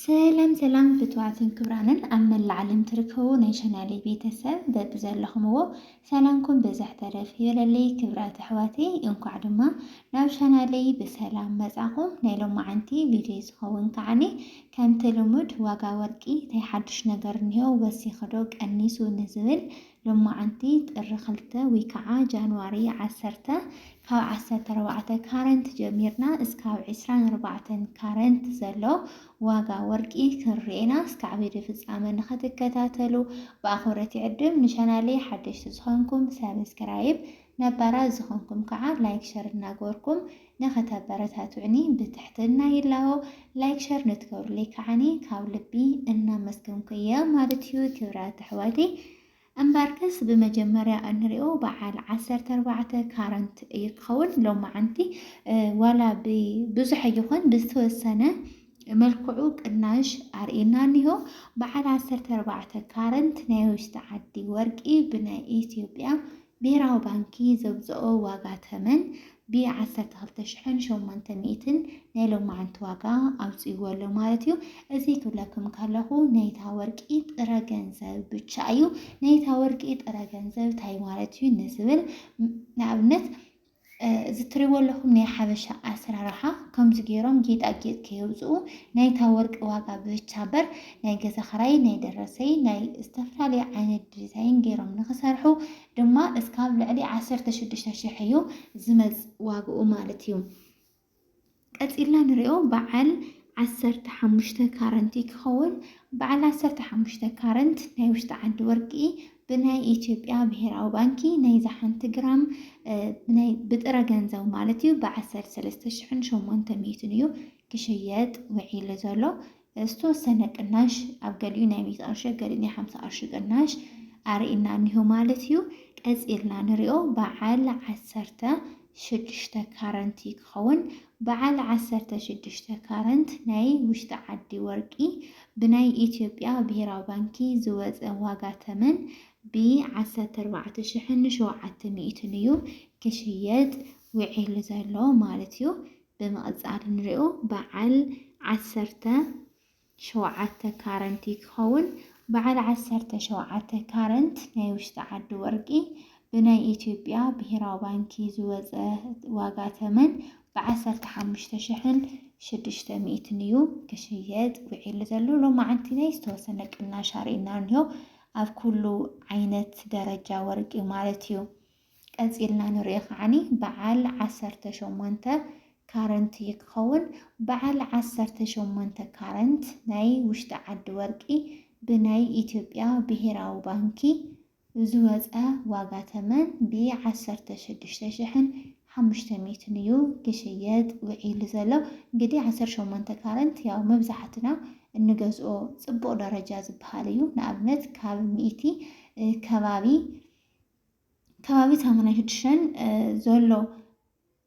ሰላም ፍትዋትን ክብራንን አመል ዓለም ትርከቡ ናይ ቻናለይ ቤተሰብ በብዘለኹምዎ ሰላምኩም በዛሕ ተረፍ ይበለለይ ክብራት ኣሕዋቴ እንኳዕ ድማ ናብ ቻናለይ በሰላም መጻኹም ናይ ሎማዓንቲ ቪድዮ ዝኸውን ከዓኒ ከምቲ ልሙድ ዋጋ ወርቂ ታይ ሓድሽ ነገር እንሄው ወሲኽዶ ቀኒሱ ንዝብል ሎማዓንቲ ጥሪ 2 ወይ ከዓ ጃንዋሪ 10 ካብ 14 ካረንት ጀሚርና እስካብ 24 ካረንት ዘሎ ዋጋ ወርቂ ክንሪኤና እስካብ ቪድዮ ፍጻመ ንኽትከታተሉ በአኽብሮት ይዕድም። ንቻናለይ ሓደሽቲ ዝኾንኩም ሰብስክራይብ ነባራ ዝኾንኩም ከዓ ላይክ ሸር እናገበርኩም ንኸተበረታትዑኒ ብትሕትና ይላሆ። ላይክ ሸር ንትገብሩለይ ከዓኒ ካብ ልቢ እናመስገንኩየ ማለት እዩ። ክብራት ኣሕዋቴ እምበርክስ በመጀመሪያ እንሪኦ በዓል 14 ካረንት ይኸውን ሎማዓንቲ ዋላ ብዙሕ ይኹን ብዝተወሰነ መልክዑ ቅናሽ አርኢና እንሆ በዓል 14 ካረንት ናይ ውሽጢ ዓዲ ወርቂ ብናይ ኢትዮጵያ ብሔራዊ ባንኪ ዘብፅኦ ዋጋ ተመን ብ12,800 ናይ ሎማዓንቲ ዋጋ አውፅይዎሎ ማለት እዩ። እዚ ክብለኩም ከለኹ ናይታ ወርቂ ጥረ ገንዘብ ብቻ እዩ። ናይታ ወርቂ ጥረ ገንዘብ ታይ ማለት እዩ ንዝብል ንኣብነት ዝትሪወለኹም ናይ ሓበሻ ኣሰራርሓ ከምዚ ገይሮም ጌጣጌጥ ከየውፅኡ ናይታ ወርቂ ዋጋ ብቻ በር ናይ ገዛ ክራይ ናይ ደረሰይ ናይ ዝተፈላለዩ ዓይነት ዲዛይን ገይሮም ንኽሰርሑ ድማ እስካብ ልዕሊ 16,000 እዩ ዝመጽ ዋግኡ ማለት እዩ። ቀፂልና ንሪኦ በዓል 15 ካረንት ክኸውን በዓል 15 ካረንት ናይ ውሽጢ ዓዲ ወርቂ ብናይ ኢትዮጵያ ብሔራዊ ባንኪ ናይ ሓንቲ ግራም ናይ ብጥረ ገንዘብ ማለት እዩ ብ13,800 እዩ ክሽየጥ ውዒሉ ዘሎ። ዝተወሰነ ቅናሽ ኣብ ገሊኡ ናይ 100 ቅርሺ ገሊኡ ናይ 50 ቅርሺ ቅናሽ አርኢና እንሆ ማለት እዩ። ቀፂልና ንሪኦ በዓል 16 ካረንት ክኸውን በዓል 16 ካረንት ናይ ውሽጢ ዓዲ ወርቂ ብናይ ኢትዮጵያ ብሔራዊ ባንኪ ዝወፀ ዋጋ ተመን ብ14,700 እዩ ክሽየጥ ውዒሉ ዘሎ ማለት እዩ። ብምቕፃል ንሪኦ በዓል 17 ካረንት ክኸውን በዓል 17 ካረንት ናይ ውሽጢ ዓዲ ወርቂ ብናይ ኢትዮጵያ ብሔራዊ ባንኪ ዝወፀ ዋጋ ተመን ብ15,600 እዩ ክሽየጥ ውዒሉ ዘሎ። ሎማዓንቲ ናይ ዝተወሰነ ቅናሽ አርኢና እንሆ ኣብ ኩሉ ዓይነት ደረጃ ወርቂ ማለት እዩ። ቀፂልና ንሪኦ ከዓኒ በዓል 18 ካረንት ክኸውን በዓል 18 ካረንት ናይ ውሽጢ ዓዲ ወርቂ ብናይ ኢትዮጵያ ብሔራዊ ባንኪ ዝወፀ ዋጋ ተመን ብ16,500 እዩ ክሽየጥ ውዒሉ ዘሎ። እንግዲህ 18 ካረንት ያው መብዛሕትና እንገዝኦ ጽቡቕ ደረጃ ዝበሃል እዩ። ንኣብነት ካብ 100 ከባቢ 86 ዘሎ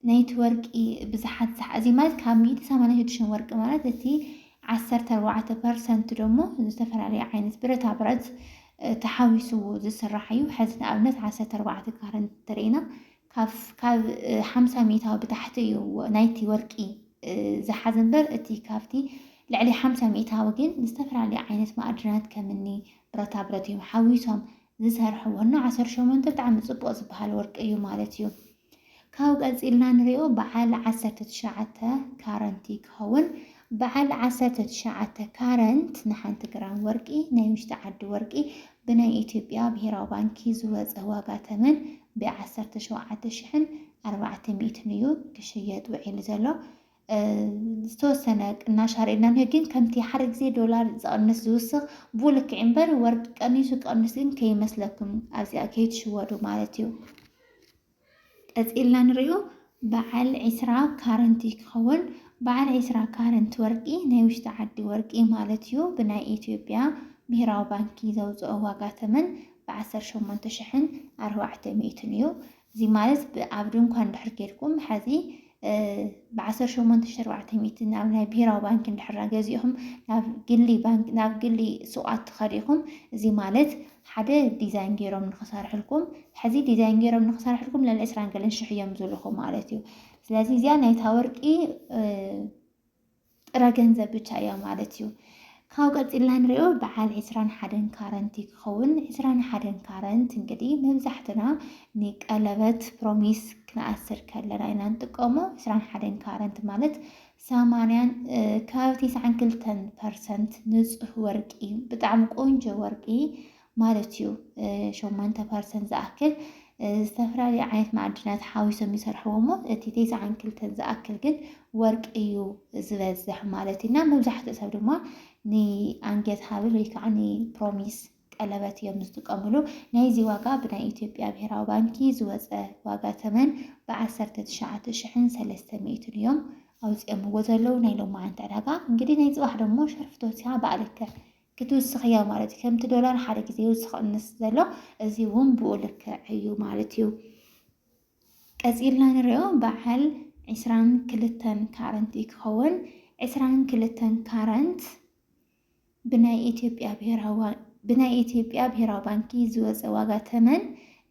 ናይቲ ወርቂ ብዝሓት እዚ ማለት ካብ 186 ወርቂ ማለት እቲ 14% ደሞ ዝተፈላለዩ ዓይነት ብረታ ብረት ተሓዊስዎ ዝስራሕ እዩ። ሕዚ ንኣብነት 14 ካረንት ተሪእና ካብ 50 ሜታዊ ብታሕቲ እዩ ናይቲ ወርቂ ዝሓዘ እምበር እቲ ካብቲ ልዕሊ 50 ሜታዊ ግን ዝተፈላለዩ ዓይነት ማዕድናት ከምኒ ብረታ ብረት እዮም ሓዊሶም ዝሰርሕዎ እና 18 ብጣዕሚ ጽቡቕ ዝበሃል ወርቂ እዩ ማለት እዩ። ካብ ቀፂልና ንሪኦ በዓል 19 ካረንት ክኸውን በዓል 19 ካረንት ንሓንቲ ግራም ወርቂ ናይ ውሽጢ ዓዲ ወርቂ ብናይ ኢትዮጵያ ብሔራዊ ባንኪ ዝወፀ ዋጋ ተመን ብ17,400 እዩ ክሽየጥ ውዒሉ ዘሎ። ዝተወሰነ ቅናሽ አርኢና እንሆ ግን ከምቲ ሓደ ግዜ ዶላር ዝቕንስ ዝውስኽ ብልክዕ እምበር ወርቂ ቀኒሱ ቀንስ ግን ከይመስለኩም ኣብዚኣ ከይትሽወዱ ማለት እዩ። ቀፂልና ንሪኦ በዓል 20 ካረንት ክኸውን በዓል 20 ካረንት ወርቂ ናይ ውሽጢ ዓዲ ወርቂ ማለት እዩ ብናይ ኢትዮጵያ ብሔራዊ ባንኪ ዘውፅኦ ዋጋ ተመን ብ18,400 እዩ። እዚ ማለት ኣብ ድንኳን እንድሕር ጌርኩም ሕዚ ብ18,400 ናብ ናይ ብሔራዊ ባንኪ እንድሕር ገዚእኹም ናብ ግሊ ሱቓት ተኸዲኹም እዚ ማለት ሓደ ዲዛይን ገይሮም ንኽሰርሕልኩም ሕዚ ዲዛይን ገይሮም ንኽሰርሕልኩም ልዕሊ 20,000 እዮም ዝብልኹም ማለት እዩ። ስለዚ እዚኣ ናይታ ወርቂ ጥረ ገንዘብ ብቻ እያ ማለት እዩ። ካብ ቀፂልና ንሪኦ በዓል 21 ካረንት ክኸውን 21 ካረንት እንግዲህ መብዛሕትና ንቀለበት ፕሮሚስ ክንኣስር ከለና ኢና ንጥቀሞ 21 ካረንት ማለት 80 ካብ 92% ንፁህ ወርቂ ብጣዕሚ ቆንጆ ወርቂ ማለት እዩ 8% ዝኣክል ዝተፈላለዩ ዓይነት ማዕድናት ሓዊሶም ይሰርሕዎ እሞ እቲ 92 ዝኣክል ግን ወርቂ እዩ ዝበዝሕ ማለት ኢና መብዛሕትኡ ሰብ ድማ ንኣንገት ሃብል ወይ ከዓ ንፕሮሚስ ቀለበት እዮም ዝጥቀምሉ ናይዚ ዋጋ ብናይ ኢትዮጵያ ብሄራዊ ባንኪ ዝወፀ ዋጋ ተመን ብ19,300 እዮም ኣውፂኦምዎ ዘለዉ ናይ ሎማዓንቲ ዕዳጋ እንግዲህ ናይ ፅባሕ ደሞ ሸርፍቶት ባዕልከ ክትውስኽ እያ ማለት እዩ ከምቲ ዶላር ሓደ ግዜ ይውስኽ እንስ ዘሎ እዚ እውን ብኡ ልክዕ እዩ ማለት እዩ ቀፂልና ንሪኦ በዓል 22 ካረንት ክኸውን 22 ካረንት ብናይ ኢትዮጵያ ብሄራዊ ባንኪ ዝወፀ ዋጋ ተመን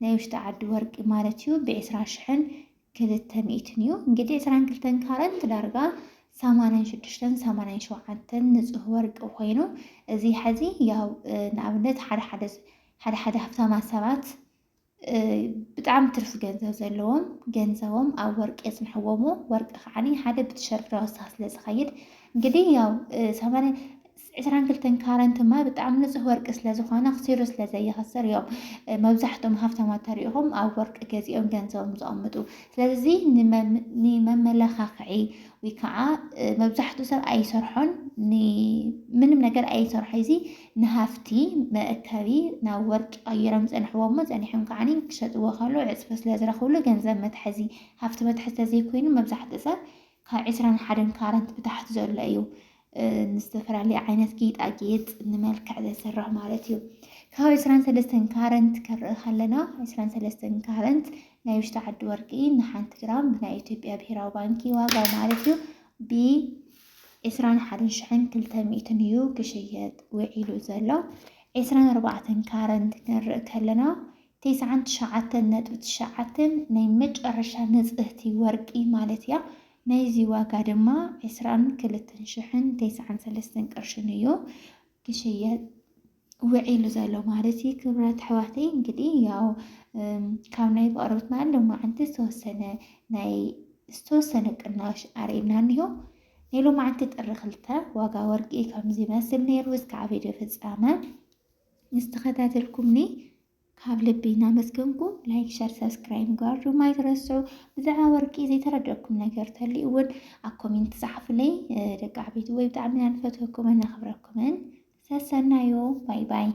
ናይ ውሽጢ ዓዲ ወርቂ ማለት እዩ ብ26,200 እዩ እንግዲህ 22 ካረንት ዳርጋ 86-87 ንፁህ ወርቂ ኮይኑ እዚ ሕዚ ያው ንኣብነት ሓደ ሃፍታማት ሰባት ብጣዕሚ ትርፊ ገንዘብ ዘለዎም ገንዘቦም ኣብ ወርቂ የፅንሕዎሞ ወርቂ ከዓኒ ሓደ ብትሸርፍ ተወሳኺ ስለ ዝኸይድ እንግዲህ ያው 22 ካረንት ማ ብጣዕሚ ንፁህ ወርቂ ስለ ዝኾነ ክሲሩ ስለ ዘይኸስር እዮም መብዛሕትኦም ሃፍታማት ተሪኢኹም ኣብ ወርቂ ገዚኦም ገንዘቦም ዝቕምጡ ስለዚ ንመመላኻኽዒ ወይ ከዓ መብዛሕትኡ ሰብ ኣይሰርሖን ምንም ነገር ኣይሰርሖ እዚ ንሃፍቲ መእከቢ ናብ ወርቂ ቀይሮም ፀንሕዎሞ ፀኒሖም ከዓኒ ክሸጥዎ ከሎ ዕፅፊ ስለ ዝረኽብሉ ገንዘብ መትሐዚ ሃፍቲ መትሐዚ ዘይኮይኑ መብዛሕትኡ ሰብ ካብ 21 ካረንት ብታሕቲ ዘሎ እዩ ንዝተፈላለዩ ዓይነት ጌጣጌጥ ንመልክዕ ዘስርሕ ማለት እዩ ካብ 23 ካረንት ክንርኢ ከለና 23 ካረንት ናይ ውሽጢ ዓዲ ወርቂ ንሓንቲ ግራም ብናይ ኢትዮጵያ ብሄራዊ ባንኪ ዋጋ ማለት እዩ ብ21,200 እዩ ክሽየጥ ውዒሉ ዘሎ 24 ካረንት ክንርኢ ከለና 99.9 ናይ መጨረሻ ንፅህቲ ወርቂ ማለት እያ ናይዚ ዋጋ ድማ 22,093 ቅርሺ እዩ ክሽየጥ ውዒሉ ዘሎ ማለት እዩ ክብረት ኣሕዋተይ እንግዲህ ያው ካብ ናይ በቕረበት ማለት ሎማዓንቲ ዝተወሰነ ቅናሽ ኣርኢና እኒሆ ናይ ሎማዓንቲ ጥሪ 2 ዋጋ ወርቂ ከምዚ ይመስል ነይሩ እስካብ ቪድዮ ፍፃመ ንዝተኸታተልኩምኒ ካብ ልቢ እናመስገንኩም ላይክ ሸር ሰብስክራይብ ጋር ማይትረስዑ ብዛዕባ ወርቂ ዘይተረደአኩም ነገር ተልዩ እውን ኣብ ኮሜንት ፃሕፉለይ ደቂ ዓበይቲ ወይ ብጣዕሚ ንፈትወኩምን ነኽብረኩምን ሰሰናዮ ባይ ባይ